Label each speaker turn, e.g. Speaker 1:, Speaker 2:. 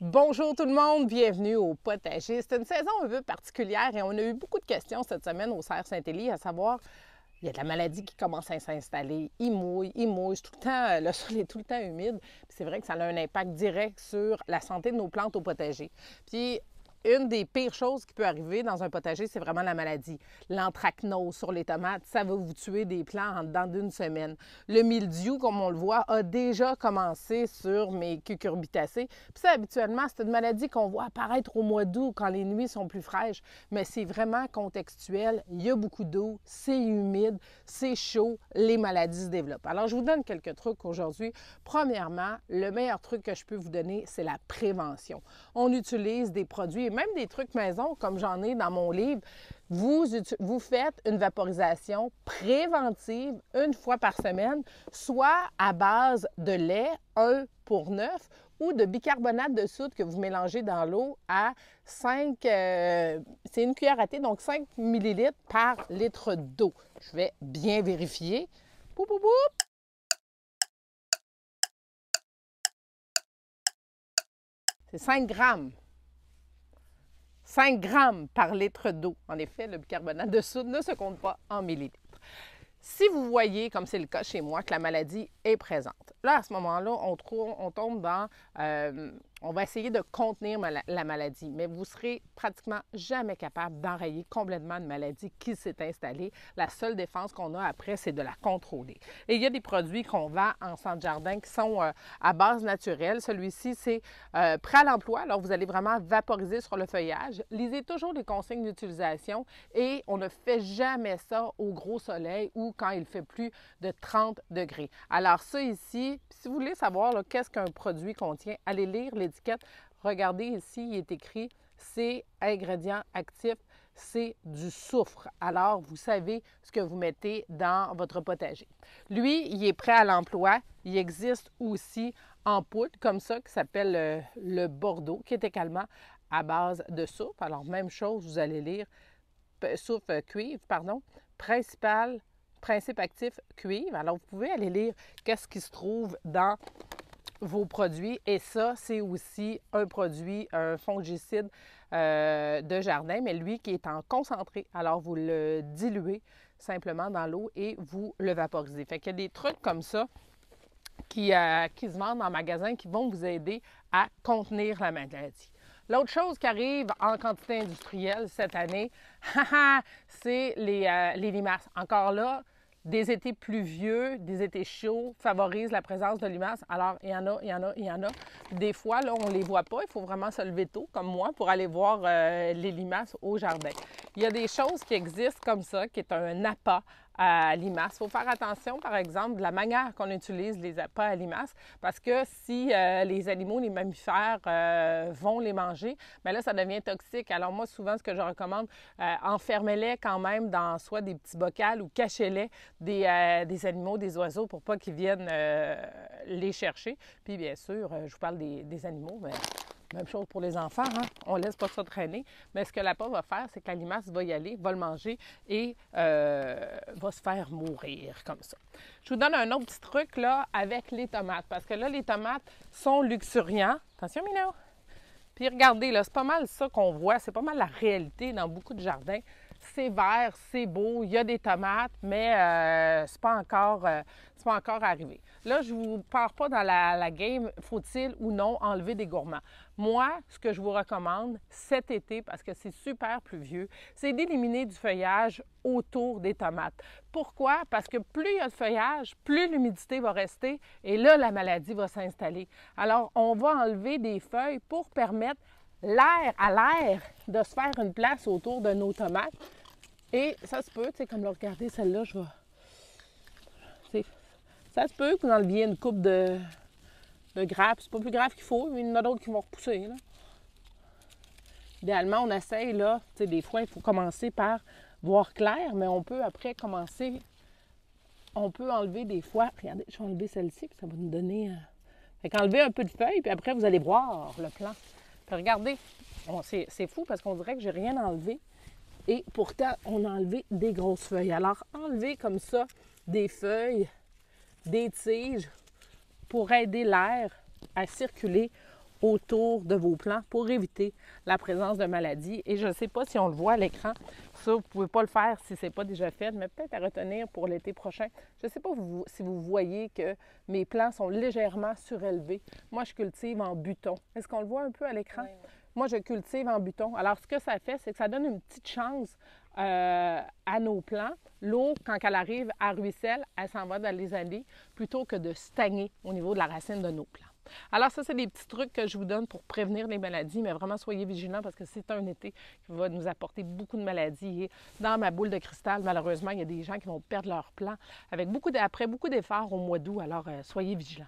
Speaker 1: Bonjour tout le monde, bienvenue au potager. C'est une saison un peu particulière et on a eu beaucoup de questions cette semaine au Serre Saint-Élie, à savoir, il y a de la maladie qui commence à s'installer, il mouille, tout le temps, le sol est tout le temps humide. C'est vrai que ça a un impact direct sur la santé de nos plantes au potager. Puis, une des pires choses qui peut arriver dans un potager, c'est vraiment la maladie. L'anthracnose sur les tomates, ça va vous tuer des plants en dedans d'une semaine. Le mildiou, comme on le voit, a déjà commencé sur mes cucurbitacées. Puis ça, habituellement, c'est une maladie qu'on voit apparaître au mois d'août quand les nuits sont plus fraîches, mais c'est vraiment contextuel. Il y a beaucoup d'eau, c'est humide, c'est chaud, les maladies se développent. Alors, je vous donne quelques trucs aujourd'hui. Premièrement, le meilleur truc que je peux vous donner, c'est la prévention. On utilise des produits même des trucs maison, comme j'en ai dans mon livre. Vous faites une vaporisation préventive une fois par semaine, soit à base de lait 1 pour 9 ou de bicarbonate de soude que vous mélangez dans l'eau à 5, c'est une cuillère à thé, donc 5 ml par litre d'eau. Je vais bien vérifier. Boum, boum, boum. C'est 5 grammes. 5 grammes par litre d'eau. En effet, le bicarbonate de soude ne se compte pas en millilitres. Si vous voyez, comme c'est le cas chez moi, que la maladie est présente, là, à ce moment-là, on tombe dans... on va essayer de contenir la maladie, mais vous serez pratiquement jamais capable d'enrayer complètement une maladie qui s'est installée. La seule défense qu'on a après, c'est de la contrôler. Et il y a des produits qu'on vend en centre jardin qui sont à base naturelle. Celui-ci, c'est prêt à l'emploi. Alors, vous allez vraiment vaporiser sur le feuillage. Lisez toujours les consignes d'utilisation et on ne fait jamais ça au gros soleil ou quand il fait plus de 30 degrés. Alors, ça ici, si vous voulez savoir qu'est-ce qu'un produit contient, allez lire l'étiquette. Regardez ici, il est écrit c'est ingrédient actif, c'est du soufre. Alors, vous savez ce que vous mettez dans votre potager. Lui, il est prêt à l'emploi. Il existe aussi en poudre, comme ça, qui s'appelle le Bordeaux, qui est également à base de soufre. Alors, même chose, vous allez lire soufre cuivre, pardon, principe actif cuivre. Alors, vous pouvez aller lire qu'est-ce qui se trouve dans vos produits. Et ça, c'est aussi un produit, un fongicide de jardin, mais lui qui est en concentré. Alors, vous le diluez simplement dans l'eau et vous le vaporisez. Fait qu'il y a des trucs comme ça qui se vendent en magasin qui vont vous aider à contenir la maladie. L'autre chose qui arrive en quantité industrielle cette année, c'est les limaces. Encore là, des étés pluvieux, des étés chauds favorisent la présence de limaces. Alors, il y en a. Des fois, là, on ne les voit pas. Il faut vraiment se lever tôt, comme moi, pour aller voir les limaces au jardin. Il y a des choses qui existent comme ça, qui est un appât à limaces. Il faut faire attention, par exemple, de la manière qu'on utilise les appâts à limaces, parce que si les animaux, les mammifères vont les manger, bien là, ça devient toxique. Alors moi, souvent, ce que je recommande, enfermez-les quand même dans soit des petits bocals ou cachez-les des animaux, des oiseaux, pour pas qu'ils viennent les chercher. Puis bien sûr, je vous parle des animaux, mais... Même chose pour les enfants, hein? On ne laisse pas ça traîner. Mais ce que l'appât va faire, c'est que la limace va y aller, va le manger et va se faire mourir comme ça. Je vous donne un autre petit truc là avec les tomates. Parce que là, les tomates sont luxuriants. Attention, Minou! Puis regardez, là, c'est pas mal ça qu'on voit. C'est pas mal la réalité dans beaucoup de jardins. C'est vert, c'est beau, il y a des tomates, mais c'est pas encore arrivé. Là, je ne vous pars pas dans la game, faut-il ou non enlever des gourmands. Moi, ce que je vous recommande cet été, parce que c'est super pluvieux, c'est d'éliminer du feuillage autour des tomates. Pourquoi? Parce que plus il y a de feuillage, plus l'humidité va rester et là, la maladie va s'installer. Alors, on va enlever des feuilles pour permettre à l'air de se faire une place autour de nos tomates. Et ça se peut, tu sais, comme là, regardez, celle-là, ça se peut que vous enleviez une coupe de grappes. C'est pas plus grave qu'il faut, mais il y en a d'autres qui vont repousser, là. Idéalement, on essaye, là, tu sais, des fois, il faut commencer par voir clair, mais on peut après commencer, on peut enlever des fois, regardez, je vais enlever celle-ci, puis ça va nous donner... Fait qu'enlever un peu de feuilles, puis après, vous allez voir le plan. Puis regardez, c'est fou parce qu'on dirait que j'ai rien enlevé. Et pourtant, on a enlevé des grosses feuilles. Alors, enlever comme ça des feuilles, des tiges pour aider l'air à circuler autour de vos plants pour éviter la présence de maladies. Et je ne sais pas si on le voit à l'écran, ça, vous ne pouvez pas le faire si ce n'est pas déjà fait, mais peut-être à retenir pour l'été prochain. Je ne sais pas si vous voyez que mes plants sont légèrement surélevés. Moi, je cultive en buton. Est-ce qu'on le voit un peu à l'écran? Oui. Moi, je cultive en buton. Alors, ce que ça fait, c'est que ça donne une petite chance à nos plants. L'eau, quand elle arrive à ruisselle, elle s'en va dans les allées plutôt que de stagner au niveau de la racine de nos plants. Alors ça, c'est des petits trucs que je vous donne pour prévenir les maladies, mais vraiment soyez vigilants parce que c'est un été qui va nous apporter beaucoup de maladies. Et dans ma boule de cristal, malheureusement, il y a des gens qui vont perdre leur plants après beaucoup d'efforts au mois d'août. Alors soyez vigilants.